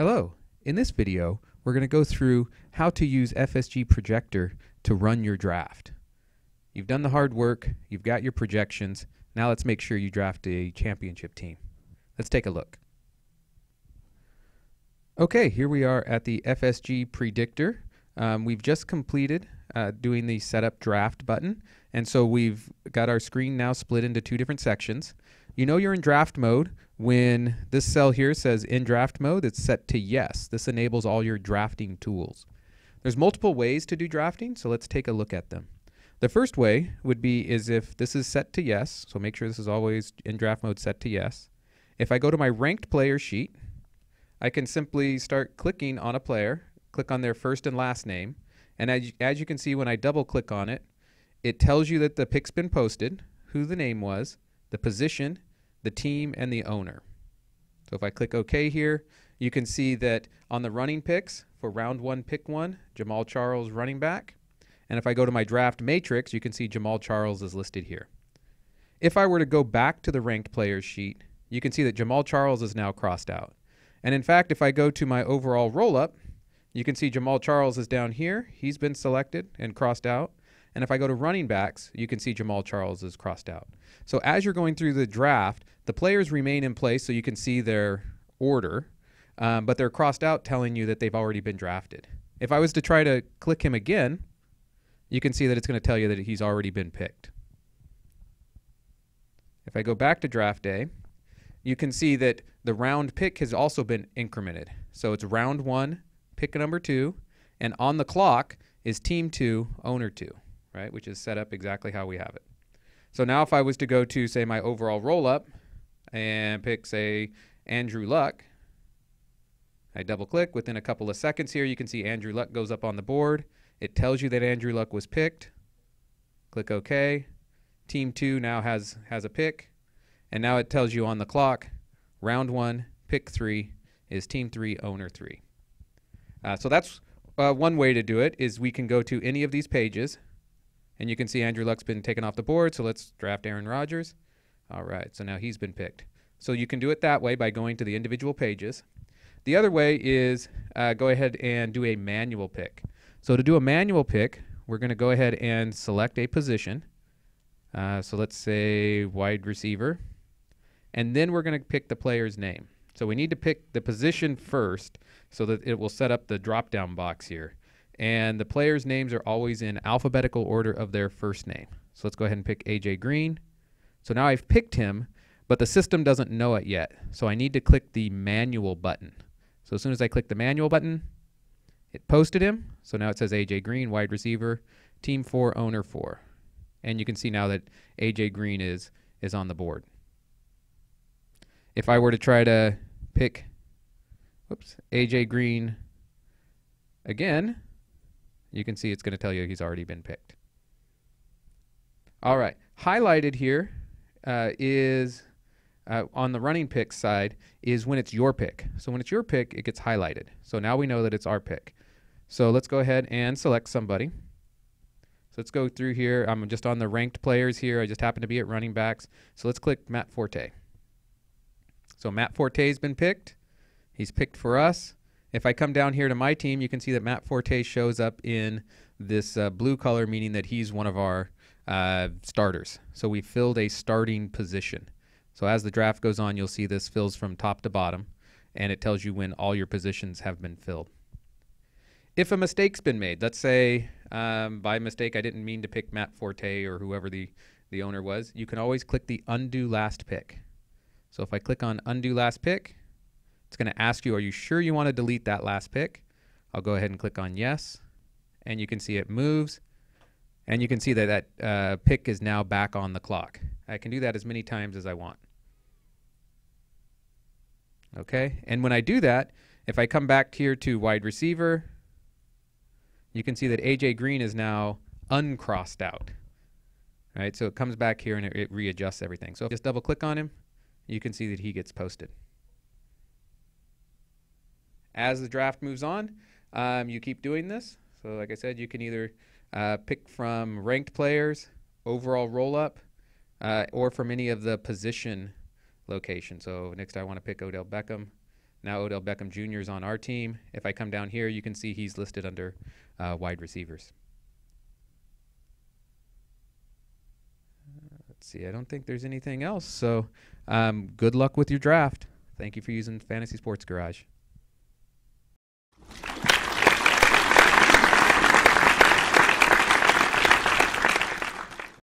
Hello. In this video, we're going to go through how to use FSG Projector to run your draft. You've done the hard work, you've got your projections, now let's make sure you draft a championship team. Let's take a look. Okay, here we are at the FSG Predictor. We've just completed doing the Setup Draft button, and so we've got our screen now split into two different sections. You know you're in draft mode when this cell here says in draft mode, it's set to yes. This enables all your drafting tools. There's multiple ways to do drafting, so let's take a look at them. The first way would be if this is set to yes, so make sure this is always in draft mode set to yes. If I go to my ranked player sheet, I can simply start clicking on a player, click on their first and last name, and as you can see when I double click on it, it tells you that the pick's been posted, who the name was, the position, the team, and the owner. So if I click OK here, you can see that on the running picks for round 1, pick 1, Jamal Charles running back. And if I go to my draft matrix, you can see Jamal Charles is listed here. If I were to go back to the ranked players sheet, you can see that Jamal Charles is now crossed out. And in fact, if I go to my overall roll-up, you can see Jamal Charles is down here. He's been selected and crossed out. And if I go to running backs, you can see Jamal Charles is crossed out. So as you're going through the draft, the players remain in place so you can see their order, but they're crossed out telling you that they've already been drafted. If I was to try to click him again, you can see that it's going to tell you that he's already been picked. If I go back to draft day, you can see that the round pick has also been incremented. So it's round 1, pick number 2, and on the clock is team 2, owner 2. Right, which is set up exactly how we have it. So now if I was to go to, say, my overall roll-up and pick, say, Andrew Luck, I double-click. Within a couple of seconds here, you can see Andrew Luck goes up on the board. It tells you that Andrew Luck was picked. Click OK. Team 2 now has a pick. And now it tells you on the clock, round 1, pick 3 is team 3, owner 3. So that's one way to do it, is we can go to any of these pages. And you can see Andrew Luck's been taken off the board, so let's draft Aaron Rodgers. All right, so now he's been picked. So you can do it that way by going to the individual pages. The other way is go ahead and do a manual pick. So to do a manual pick, we're going to go ahead and select a position. So let's say wide receiver. And then we're going to pick the player's name. So we need to pick the position first so that it will set up the drop-down box here. And the players' names are always in alphabetical order of their first name. So let's go ahead and pick AJ Green. So now I've picked him, but the system doesn't know it yet. So I need to click the manual button. So as soon as I click the manual button, it posted him. So now it says AJ Green, wide receiver, team 4, owner 4. And you can see now that AJ Green is on the board. If I were to try to pick AJ Green again, you can see it's going to tell you he's already been picked. All right, highlighted here is on the running pick side is when it's your pick. So when it's your pick, it gets highlighted. So now we know that it's our pick. So let's go ahead and select somebody. So let's go through here. I'm just on the ranked players here. I just happen to be at running backs. So let's click Matt Forte. So Matt Forte has been picked. He's picked for us. If I come down here to my team, you can see that Matt Forte shows up in this blue color, meaning that he's one of our starters. So we filled a starting position. So as the draft goes on, you'll see this fills from top to bottom, and it tells you when all your positions have been filled. If a mistake's been made, let's say by mistake I didn't mean to pick Matt Forte or whoever the owner was, you can always click the undo last pick. So if I click on undo last pick, it's going to ask you, are you sure you want to delete that last pick? I'll go ahead and click on yes. And you can see it moves. And you can see that that pick is now back on the clock. I can do that as many times as I want. Okay, and when I do that, if I come back here to wide receiver, you can see that AJ Green is now uncrossed out. All right, so it comes back here and it readjusts everything. So if I just double click on him, you can see that he gets posted. As the draft moves on, you keep doing this. So like I said, you can either pick from ranked players, overall roll-up, or from any of the position locations. So next I want to pick Odell Beckham. Now Odell Beckham Jr. is on our team. If I come down here, you can see he's listed under wide receivers. Let's see. I don't think there's anything else. So good luck with your draft. Thank you for using Fantasy Sports Garage.